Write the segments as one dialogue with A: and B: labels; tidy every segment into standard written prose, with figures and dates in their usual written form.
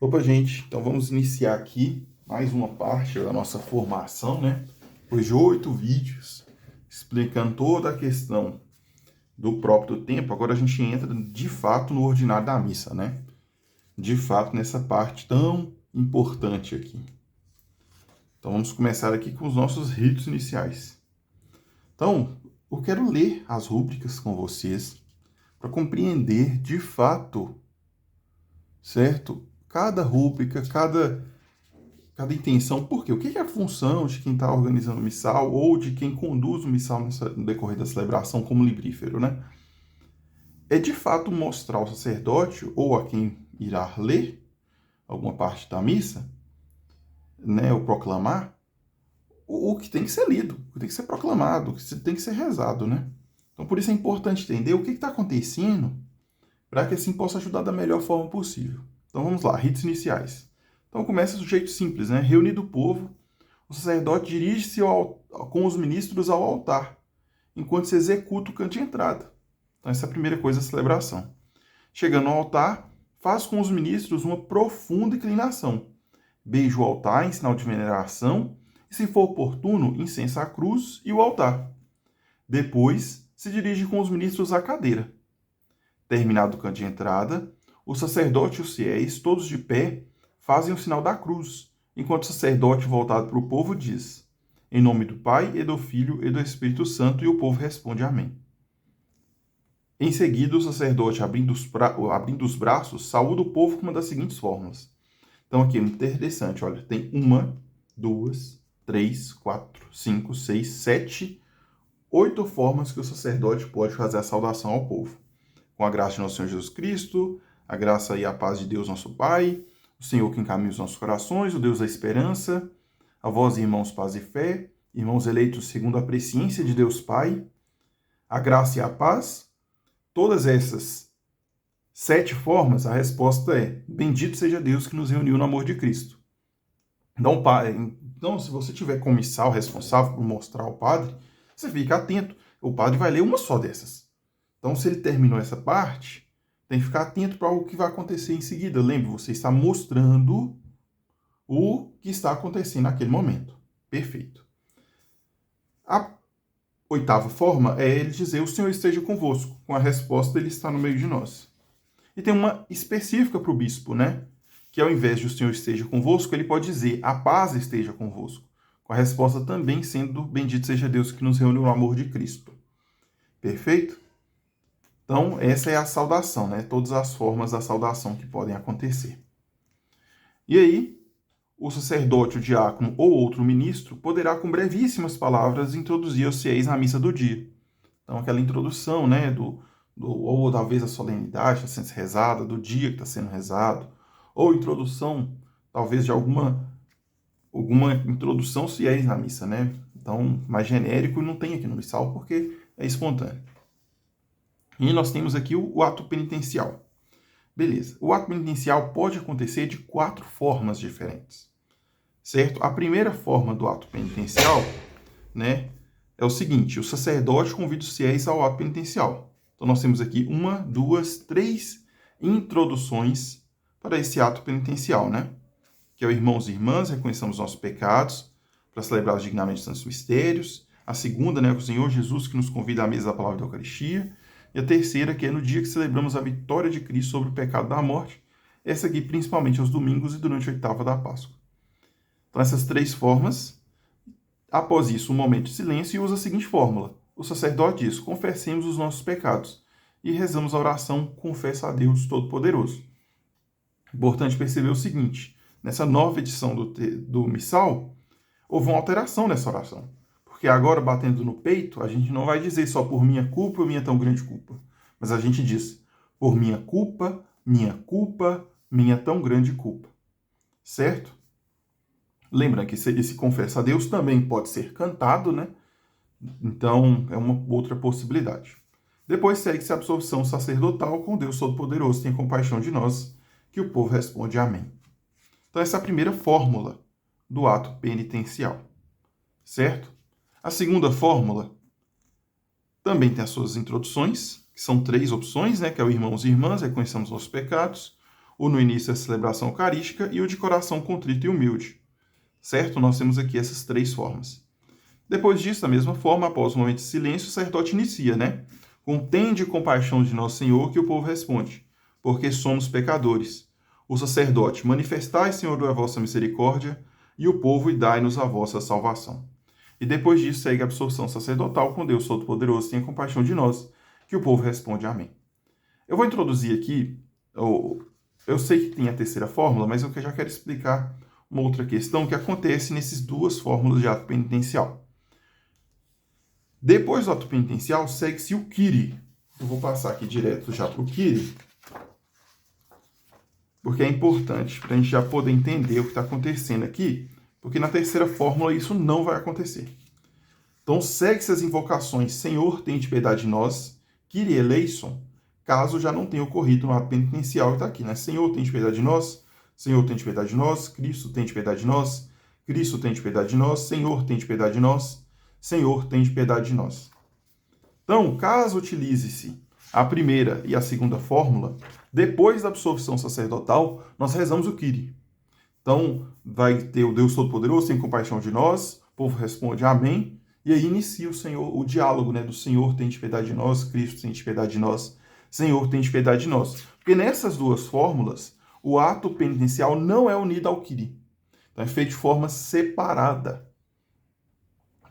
A: Opa, gente, então vamos iniciar aqui mais uma parte da nossa formação, né? Depois de 8 vídeos explicando toda a questão do próprio tempo, agora a gente entra de fato no ordinário da missa, né? De fato nessa parte tão importante aqui. Então vamos começar aqui com os nossos ritos iniciais. Então, eu quero ler as rúbricas com vocês para compreender de fato, certo? Cada rúbrica, cada intenção. Por quê? O que é a função de quem está organizando o missal ou de quem conduz o missal no decorrer da celebração como librífero, né? É de fato mostrar ao sacerdote ou a quem irá ler alguma parte da missa, né, ou proclamar, o que tem que ser lido, o que tem que ser proclamado, o que tem que ser rezado, né? Então, por isso é importante entender o que está acontecendo para que assim possa ajudar da melhor forma possível. Então, vamos lá, ritos iniciais. Então, começa do jeito simples, né? Reunido o povo, o sacerdote dirige-se com os ministros ao altar, enquanto se executa o canto de entrada. Então, essa é a primeira coisa da celebração. Chegando ao altar, faz com os ministros uma profunda inclinação. Beija o altar em sinal de veneração e, se for oportuno, incensa a cruz e o altar. Depois, se dirige com os ministros à cadeira. Terminado o canto de entrada, o sacerdote e os fiéis, todos de pé, fazem o sinal da cruz, enquanto o sacerdote voltado para o povo diz: em nome do Pai, e do Filho, e do Espírito Santo, e o povo responde amém. Em seguida, o sacerdote, abrindo os braços, saúda o povo com uma das seguintes formas. Então, aqui é interessante, olha, tem 1, 2, 3, 4, 5, 6, 7, 8 formas que o sacerdote pode fazer a saudação ao povo. Com a graça de nosso Senhor Jesus Cristo, a graça e a paz de Deus, nosso Pai, o Senhor que encaminha os nossos corações, o Deus da esperança, a vós, irmãos, paz e fé, irmãos eleitos segundo a presciência de Deus Pai, a graça e a paz. Todas essas 7 formas, a resposta é: bendito seja Deus que nos reuniu no amor de Cristo. Então, se você tiver comissal responsável por mostrar ao padre, você fica atento. O padre vai ler uma só dessas. Então, se ele terminou essa parte, tem que ficar atento para o que vai acontecer em seguida. Lembre, você está mostrando o que está acontecendo naquele momento. Perfeito. A 8ª forma é ele dizer: o Senhor esteja convosco. Com a resposta, ele está no meio de nós. E tem uma específica para o bispo, né? Que ao invés de o Senhor esteja convosco, ele pode dizer: a paz esteja convosco. Com a resposta também sendo: bendito seja Deus que nos reuniu no amor de Cristo. Perfeito? Então, essa é a saudação, né? Todas as formas da saudação que podem acontecer. E aí, o sacerdote, o diácono ou outro ministro poderá, com brevíssimas palavras, introduzir os fiéis na missa do dia. Então, aquela introdução, né? Ou talvez a solenidade está sendo rezada, do dia que está sendo rezado, ou introdução, talvez, de alguma introdução aos fiéis na missa, né? Então, mais genérico não tem aqui no missal, porque é espontâneo. E nós temos aqui o ato penitencial. Beleza. O ato penitencial pode acontecer de 4 formas diferentes. Certo? A primeira forma do ato penitencial, né, é o seguinte: o sacerdote convida os fiéis ao ato penitencial. Então nós temos aqui 1, 2, 3 introduções para esse ato penitencial, né? Que é o irmãos e irmãs, reconheçamos nossos pecados para celebrar dignamente os santos mistérios. A segunda, né, é o Senhor Jesus que nos convida à mesa da palavra da Eucaristia. E a terceira, que é no dia que celebramos a vitória de Cristo sobre o pecado da morte. Essa aqui principalmente aos domingos e durante a 8ª da Páscoa. Então essas 3 formas. Após isso, um momento de silêncio e usa a seguinte fórmula. O sacerdote diz: confessemos os nossos pecados. E rezamos a oração: confessa a Deus Todo-Poderoso. Importante perceber o seguinte: nessa nova edição do Missal, houve uma alteração nessa oração. Porque agora, batendo no peito, a gente não vai dizer só por minha culpa ou minha tão grande culpa. Mas a gente diz: por minha culpa, minha tão grande culpa. Certo? Lembra que esse confessa a Deus também pode ser cantado, né? Então, é uma outra possibilidade. Depois segue-se a absolvição sacerdotal com Deus Todo-Poderoso, tem compaixão de nós, que o povo responde amém. Então, essa é a primeira fórmula do ato penitencial. Certo? A segunda fórmula também tem as suas introduções, que são 3 opções, né? Que é o irmãos e irmãs, reconhecemos nossos pecados. o no início da celebração eucarística e o de coração contrito e humilde. Certo? Nós temos aqui essas três formas. Depois disso, da mesma forma, após um momento de silêncio, o sacerdote inicia, né? Com tende compaixão de nosso Senhor, que o povo responde, porque somos pecadores. O sacerdote, manifestai, Senhor, a vossa misericórdia, e o povo, e dai-nos a vossa salvação. E depois disso, segue a absorção sacerdotal, com Deus Todo-Poderoso, tenha compaixão de nós, que o povo responde amém. Eu vou introduzir aqui, eu sei que tem a terceira fórmula, mas eu já quero explicar uma outra questão que acontece nessas duas fórmulas de ato penitencial. Depois do ato penitencial, segue-se o Kyrie. Eu vou passar aqui direto já para o Kyrie, porque é importante para a gente já poder entender o que está acontecendo aqui, porque na terceira fórmula isso não vai acontecer. Então, segue-se as invocações Senhor, tem de piedade de nós, Kyrie eleison, caso já não tenha ocorrido no ato penitencial, e está aqui, né? Senhor, tem de piedade de nós, Senhor, tem de piedade de nós, Cristo, tem de piedade de nós, Cristo, tem de piedade de nós, Senhor, tem de piedade de nós, Senhor, tem de piedade de nós. Então, caso utilize-se a primeira e a segunda fórmula, depois da absolvição sacerdotal, nós rezamos o Kyrie. Então, vai ter o Deus Todo-Poderoso, tem compaixão de nós, o povo responde amém, e aí inicia o Senhor, o diálogo, né, do Senhor, tem de piedade de nós, Cristo, tem de piedade de nós, Senhor, tem de piedade de nós. Porque nessas duas fórmulas, o ato penitencial não é unido ao Kyrie. Então, é feito de forma separada.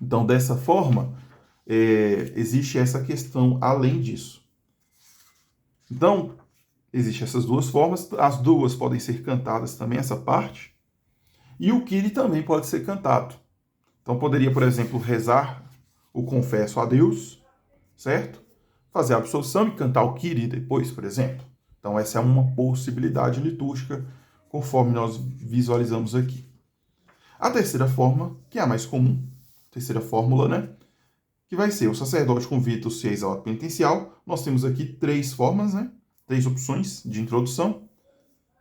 A: Então, dessa forma, existe essa questão além disso. Então, existem essas duas formas, as duas podem ser cantadas também, essa parte, e o Kyrie também pode ser cantado. Então, poderia, por exemplo, rezar o confesso a Deus, certo? Fazer a absolução e cantar o Kyrie depois, por exemplo. Então, essa é uma possibilidade litúrgica, conforme nós visualizamos aqui. A terceira forma, que é a mais comum, terceira fórmula, né? Que vai ser o sacerdote convida os fiéis ao ato penitencial. Nós temos aqui três formas, né? Três opções de introdução,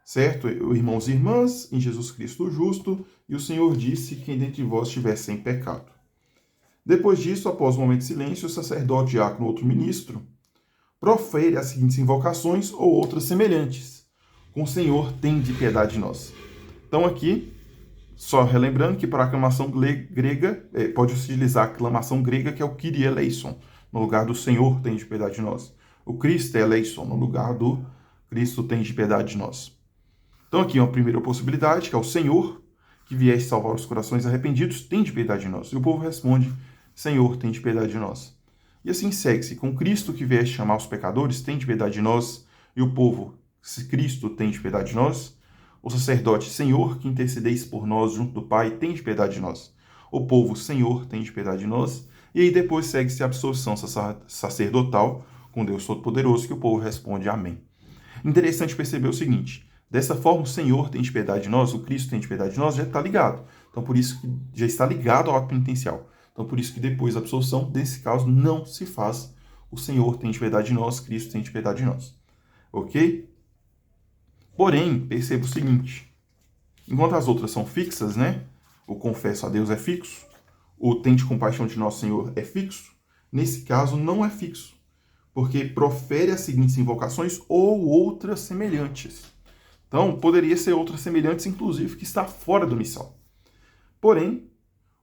A: certo? Irmãos e irmãs, em Jesus Cristo o justo, e o Senhor disse quem dentre vós estiver sem pecado. Depois disso, após um momento de silêncio, o sacerdote, diácono ou outro ministro profere as seguintes invocações ou outras semelhantes. Com o Senhor, tende piedade de nós. Então aqui, só relembrando que para a aclamação grega, pode utilizar a aclamação grega, que é o Kyrie eleison, no lugar do Senhor, tende piedade de nós. O Christe eleison, no lugar do Cristo, tende piedade de nós. Então aqui uma primeira possibilidade, que é o Senhor, que vieste salvar os corações arrependidos, tende piedade de nós. E o povo responde, Senhor, tende piedade de nós. E assim segue-se, com Cristo que vieste chamar os pecadores, tende piedade de nós. E o povo, Cristo, tende piedade de nós. O sacerdote, Senhor, que intercedeis por nós junto do Pai, tende piedade de nós. O povo, Senhor, tende piedade de nós. E aí depois segue-se a absolvição sacerdotal com Deus Todo-Poderoso, que o povo responde amém. Interessante perceber o seguinte, dessa forma o Senhor tende piedade de nós, o Cristo tende piedade de nós, já está ligado. Então por isso que já está ligado ao ato penitencial. Então por isso que depois da absolvição, nesse caso, não se faz o Senhor tende piedade de nós, Cristo tende piedade de nós. Ok? Porém, perceba o seguinte, enquanto as outras são fixas, né? O confesso a Deus é fixo, o tende compaixão de nosso Senhor é fixo, nesse caso não é fixo, porque profere as seguintes invocações ou outras semelhantes. Então, poderia ser outras semelhantes, inclusive, que está fora do missal. Porém,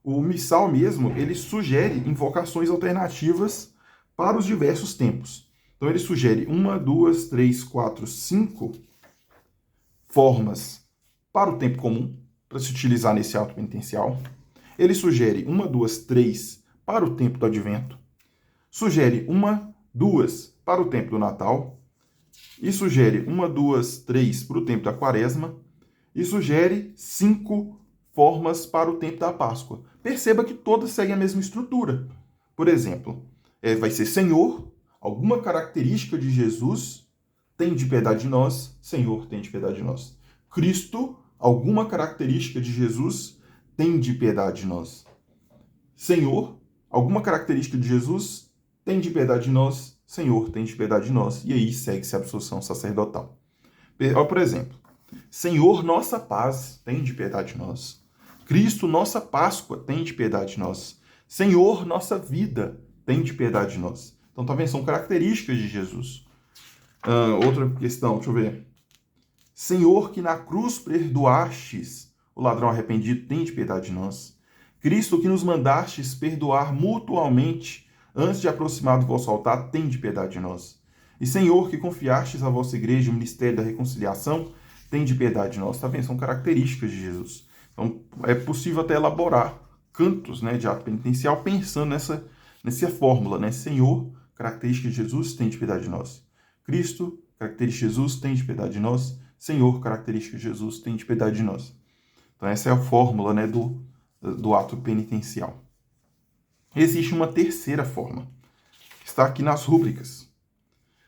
A: o missal mesmo, ele sugere invocações alternativas para os diversos tempos. Então, ele sugere 1, 2, 3, 4, 5 formas para o tempo comum, para se utilizar nesse ato penitencial. Ele sugere 1, 2, 3 para o tempo do advento. Sugere 1, 2 para o tempo do Natal. E sugere 1, 2, 3 para o tempo da Quaresma. E sugere 5 formas para o tempo da Páscoa. Perceba que todas seguem a mesma estrutura. Por exemplo, vai ser Senhor, alguma característica de Jesus, tende piedade de nós, Senhor, tende piedade de nós. Cristo, alguma característica de Jesus, tende piedade de nós. Senhor, alguma característica de Jesus, tende piedade de nós, Senhor, tende piedade de nós. E aí segue-se a absolução sacerdotal. Por exemplo, Senhor, nossa paz, tende piedade de nós. Cristo, nossa Páscoa, tende piedade de nós. Senhor, nossa vida, tende piedade de nós. Então, também são características de Jesus. Outra questão, deixa eu ver. Senhor, que na cruz perdoastes o ladrão arrependido, tende piedade de nós. Cristo, que nos mandastes perdoar mutualmente antes de aproximar do vosso altar, tende piedade de nós. E Senhor, que confiastes à vossa igreja o ministério da reconciliação, tende piedade de nós. Está vendo? São características de Jesus. Então, é possível até elaborar cantos, né, de ato penitencial pensando nessa fórmula, né? Senhor, característica de Jesus, tende piedade de nós. Cristo, característica de Jesus, tende piedade de nós. Senhor, característica de Jesus, tende piedade de nós. Então, essa é a fórmula, né, do ato penitencial. Existe uma terceira forma, que está aqui nas rúbricas.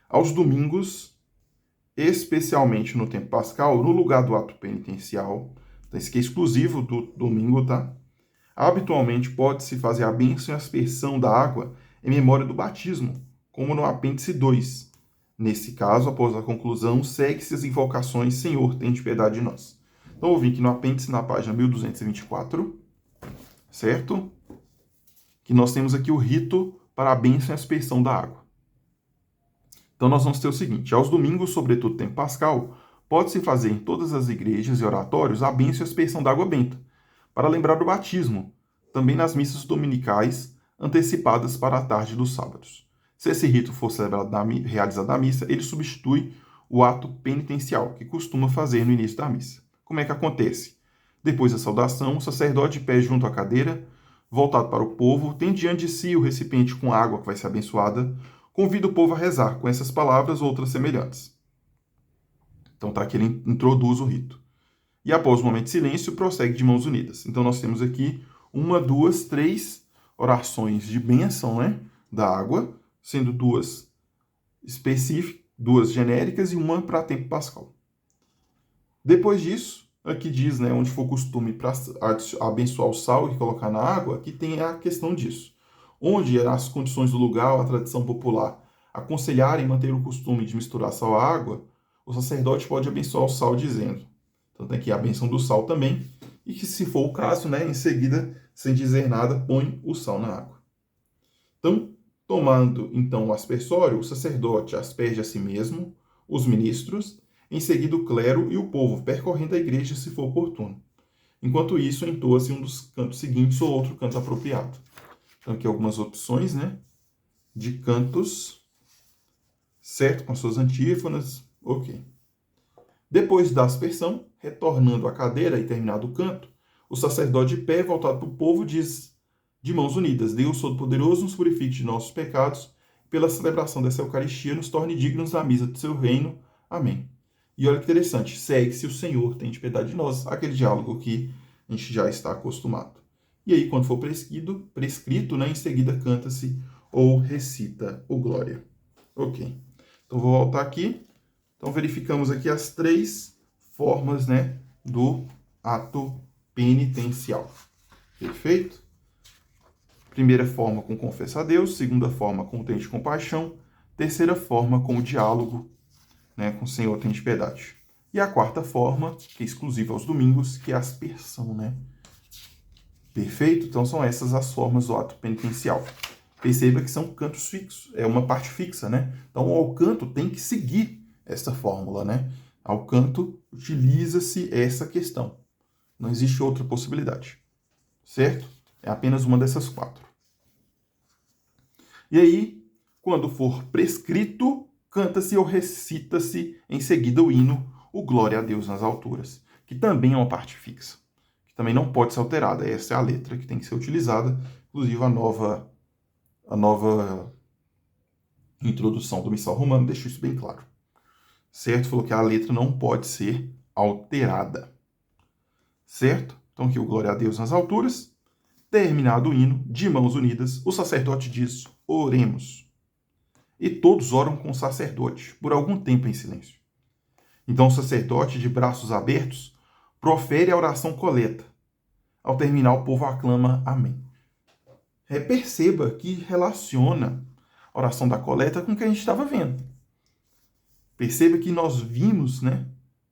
A: Aos domingos, especialmente no tempo pascal, no lugar do ato penitencial, então esse aqui é exclusivo do domingo, tá? Habitualmente pode-se fazer a bênção e a aspersão da água em memória do batismo, como no apêndice 2. Nesse caso, após a conclusão, segue-se as invocações Senhor, tende piedade de nós. Então, eu vim aqui no apêndice, na página 1224, certo? Que nós temos aqui o rito para a bênção e a aspersão da água. Então, nós vamos ter o seguinte: aos domingos, sobretudo tempo pascal, pode-se fazer em todas as igrejas e oratórios a bênção e a aspersão da água benta, para lembrar do batismo, também nas missas dominicais antecipadas para a tarde dos sábados. Se esse rito for realizado na missa, ele substitui o ato penitencial, que costuma fazer no início da missa. Como é que acontece? Depois da saudação, o sacerdote de pé junto à cadeira, voltado para o povo, tem diante de si o recipiente com água que vai ser abençoada, convida o povo a rezar com essas palavras ou outras semelhantes. Então tá aqui, ele introduz o rito. E após um momento de silêncio, prossegue de mãos unidas. Então nós temos aqui 1, 2, 3 orações de bênção, né, da água, sendo 2 específicas, 2 genéricas e uma para tempo pascal. Depois disso, aqui diz, né, onde for costume para abençoar o sal e colocar na água, aqui tem a questão disso. Onde as condições do lugar, a tradição popular, aconselharem manter o costume de misturar sal à água, o sacerdote pode abençoar o sal dizendo. Então tem aqui a bênção do sal também, e que se for o caso, né, em seguida, sem dizer nada, põe o sal na água. Então, tomando então o aspersório, o sacerdote asperge a si mesmo, os ministros, em seguida o clero e o povo, percorrendo a igreja se for oportuno. Enquanto isso, entoa-se um dos cantos seguintes ou outro canto apropriado. Então aqui algumas opções, né, de cantos, certo, com suas antífonas, ok. Depois da aspersão, retornando à cadeira e terminado o canto, o sacerdote de pé, voltado para o povo, diz de mãos unidas: Deus Todo-Poderoso nos purifique de nossos pecados, pela celebração dessa Eucaristia, nos torne dignos da misa do seu reino. Amém. E olha que interessante, segue-se o Senhor, tende piedade de nós, aquele diálogo que a gente já está acostumado. E aí, quando for prescrito, né, em seguida canta-se ou recita o Glória. Ok. Então, vou voltar aqui. Então, verificamos aqui as 3 formas, né, do ato penitencial. Perfeito? Primeira forma com confessa a Deus, segunda forma com tende compaixão, terceira forma com o diálogo, né, com o Senhor tende piedade. E a quarta forma, que é exclusiva aos domingos, que é a aspersão, né? Perfeito? Então são essas as formas do ato penitencial. Perceba que são cantos fixos, é uma parte fixa, né? Então o canto tem que seguir essa fórmula, né? Ao canto utiliza-se essa questão. Não existe outra possibilidade, certo? É apenas uma dessas 4. E aí, quando for prescrito, canta-se ou recita-se em seguida o hino, o Glória a Deus nas alturas, que também é uma parte fixa, que também não pode ser alterada. Essa é a letra que tem que ser utilizada, inclusive a nova introdução do Missal Romano deixa isso bem claro. Certo? Falou que a letra não pode ser alterada. Certo? Então aqui o Glória a Deus nas alturas. Terminado o hino, de mãos unidas, o sacerdote diz: oremos. E todos oram com o sacerdote, por algum tempo em silêncio. Então o sacerdote, de braços abertos, profere a oração coleta. Ao terminar, o povo aclama amém. Perceba que relaciona a oração da coleta com o que a gente estava vendo. Perceba que nós vimos, né,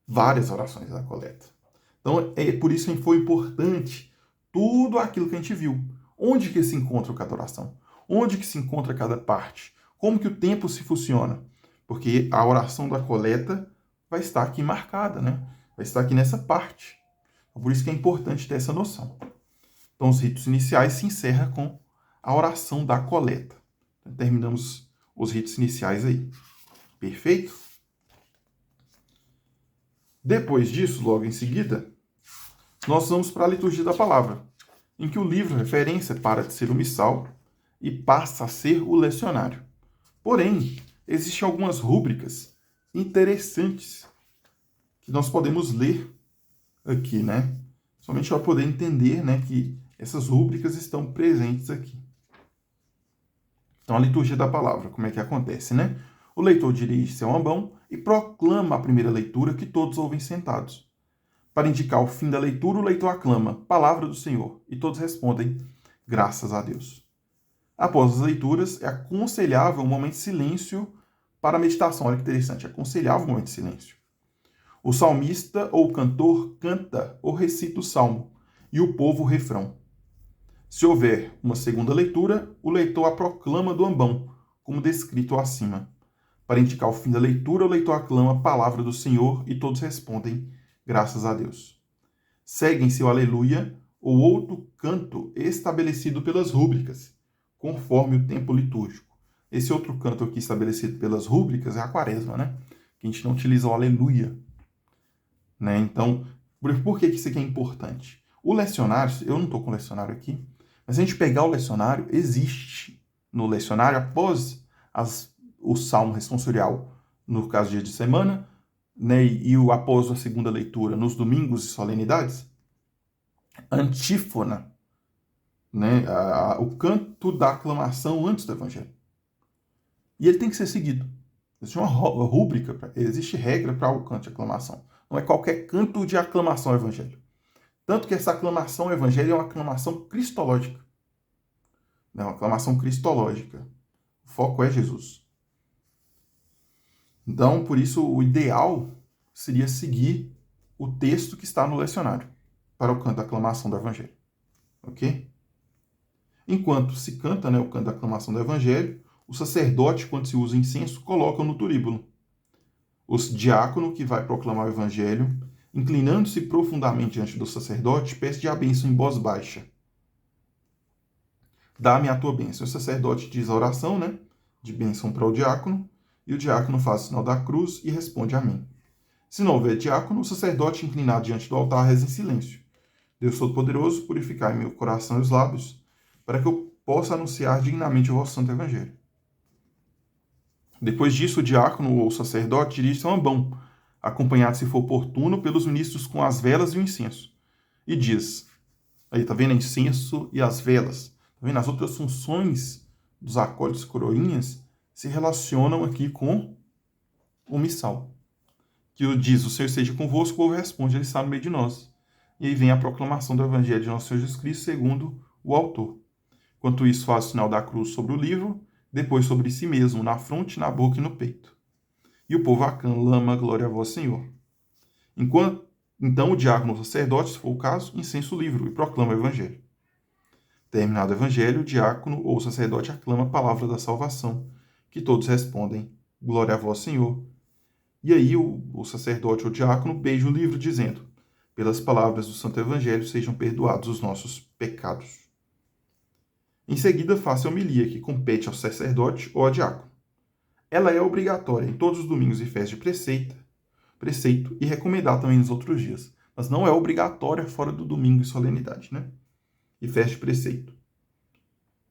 A: várias orações da coleta. Então, é por isso que foi importante tudo aquilo que a gente viu. Onde que se encontra cada oração? Onde que se encontra cada parte? Como que o tempo se funciona? Porque a oração da coleta vai estar aqui marcada, né? Vai estar aqui nessa parte. Por isso que é importante ter essa noção. Então, os ritos iniciais se encerram com a oração da coleta. Então, terminamos os ritos iniciais aí. Perfeito? Depois disso, logo em seguida, nós vamos para a liturgia da palavra, em que o livro referência para de ser o missal e passa a ser o lecionário. Porém, existem algumas rúbricas interessantes que nós podemos ler aqui, né? Somente para poder entender, né, que essas rúbricas estão presentes aqui. Então, a liturgia da palavra, como é que acontece, né? O leitor dirige-se ao ambão e proclama a primeira leitura que todos ouvem sentados. Para indicar o fim da leitura, o leitor aclama, palavra do Senhor, e todos respondem, graças a Deus. Após as leituras, é aconselhável um momento de silêncio para a meditação. Olha que interessante, é aconselhável um momento de silêncio. O salmista ou o cantor canta ou recita o salmo, e o povo o refrão. Se houver uma segunda leitura, o leitor a proclama do ambão, como descrito acima. Para indicar o fim da leitura, o leitor aclama a palavra do Senhor e todos respondem, graças a Deus. Segue-se o aleluia ou outro canto estabelecido pelas rúbricas, conforme o tempo litúrgico. Esse outro canto aqui estabelecido pelas rúbricas é a quaresma, né? Que a gente não utiliza o aleluia. Né? Então, por que isso aqui é importante? O lecionário, eu não estou com o lecionário aqui, mas se a gente pegar o lecionário, existe no lecionário, após o salmo responsorial, no caso dia de semana, né, e após a segunda leitura, nos domingos e solenidades, antífona, né, o canto da aclamação antes do evangelho. E ele tem que ser seguido. Existe uma rúbrica, existe regra para o canto de aclamação. Não é qualquer canto de aclamação ao evangelho. Tanto que essa aclamação ao evangelho é uma aclamação cristológica. É uma aclamação cristológica. O foco é Jesus. Então, por isso, o ideal seria seguir o texto que está no lecionário para o canto da aclamação do evangelho. Ok? Enquanto se canta, né, o canto da aclamação do evangelho, o sacerdote, quando se usa incenso, coloca no turíbulo. O diácono, que vai proclamar o evangelho, inclinando-se profundamente diante do sacerdote, pede a bênção em voz baixa. Dá-me a tua bênção. O sacerdote diz a oração, né, de bênção para o diácono, e o diácono faz o sinal da cruz e responde amém. Se não houver diácono, o sacerdote inclinado diante do altar reza em silêncio. Deus Todo-Poderoso, purificai meu coração e os lábios, para que eu possa anunciar dignamente o vosso santo evangelho. Depois disso, o diácono ou o sacerdote dirige-se ao ambão, acompanhado, se for oportuno, pelos ministros com as velas e o incenso. E diz, aí tá vendo, incenso e as velas, tá vendo? As outras funções dos acólitos coroinhas se relacionam aqui com o missal. Que diz, o Senhor esteja convosco, o povo responde, ele está no meio de nós. E aí vem a proclamação do evangelho de nosso Senhor Jesus Cristo, segundo o autor. Enquanto isso, faz o sinal da cruz sobre o livro, depois sobre si mesmo, na fronte, na boca e no peito. E o povo aclama glória a vós, Senhor. Então o diácono ou sacerdote, se for o caso, incensa o livro e proclama o evangelho. Terminado o evangelho, o diácono ou sacerdote aclama a palavra da salvação, que todos respondem, glória a vós, Senhor. E aí o sacerdote ou diácono beija o livro, dizendo, pelas palavras do santo evangelho sejam perdoados os nossos pecados. Em seguida, faça a homilia, que compete ao sacerdote ou ao diácono. Ela é obrigatória em todos os domingos e festas de preceito e recomendada também nos outros dias, mas não é obrigatória fora do domingo e solenidade, né? E festa de preceito.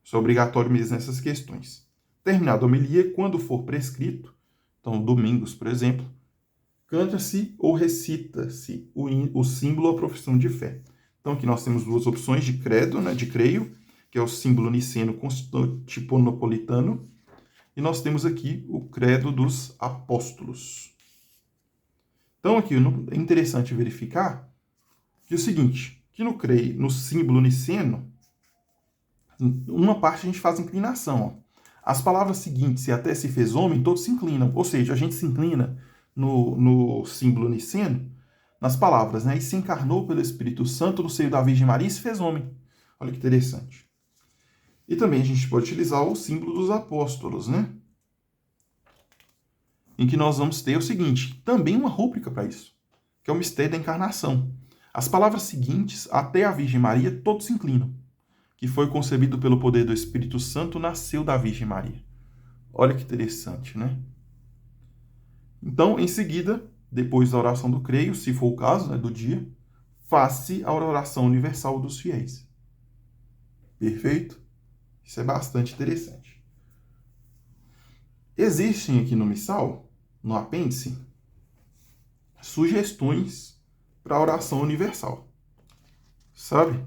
A: Isso é obrigatório mesmo nessas questões. Terminada a homilia, quando for prescrito, então domingos, por exemplo, canta-se ou recita-se o símbolo ou a profissão de fé. Então aqui nós temos duas opções de credo, né, de creio, que é o símbolo niceno-constantinopolitano, e nós temos aqui o credo dos apóstolos. Então aqui é interessante verificar que é o seguinte, que no símbolo niceno, uma parte a gente faz inclinação. Ó. As palavras seguintes, e até se fez homem, todos se inclinam. Ou seja, a gente se inclina no símbolo niceno, nas palavras, né? E se encarnou pelo Espírito Santo no seio da Virgem Maria e se fez homem. Olha que interessante. E também a gente pode utilizar o símbolo dos apóstolos, né? em que nós vamos ter o seguinte, também uma rúbrica para isso, que é o mistério da encarnação. As palavras seguintes, até a Virgem Maria, todos se inclinam, que foi concebido pelo poder do Espírito Santo, nasceu da Virgem Maria. Olha que interessante, né? Então, em seguida, depois da oração do creio, se for o caso, né, do dia, faz-se a oração universal dos fiéis. Perfeito? Isso é bastante interessante. Existem aqui no missal, no apêndice, sugestões para a oração universal. Sabe?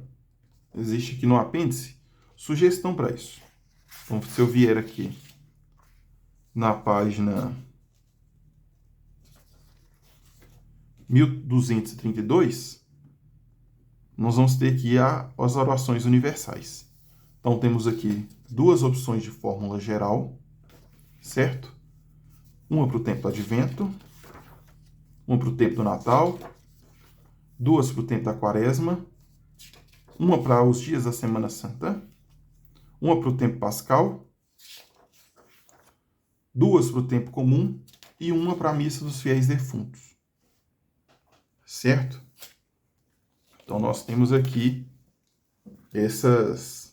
A: Existe aqui no apêndice sugestão para isso. Então, se eu vier aqui na página 1232, nós vamos ter aqui as orações universais. Então, temos aqui duas opções de fórmula geral, certo? Uma para o tempo do advento, uma para o tempo do Natal, duas para o tempo da quaresma, uma para os dias da Semana Santa, uma para o tempo pascal, duas para o tempo comum e uma para a missa dos fiéis defuntos. Certo? Então, nós temos aqui essas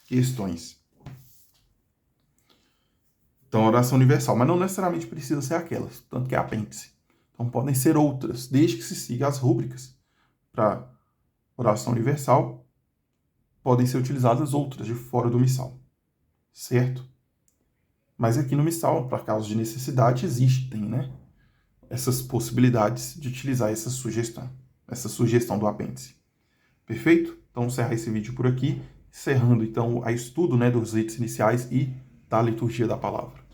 A: questões. Então, oração universal, mas não necessariamente precisa ser aquelas, tanto que é apêndice. Então, podem ser outras, desde que se siga as rúbricas. Para oração universal, podem ser utilizadas outras de fora do missal. Certo? Mas aqui no missal, para casos de necessidade, existem, né, essas possibilidades de utilizar essa sugestão do apêndice. Perfeito? Então, vou encerrar esse vídeo por aqui, encerrando então o estudo, né, dos ritos iniciais e da liturgia da palavra.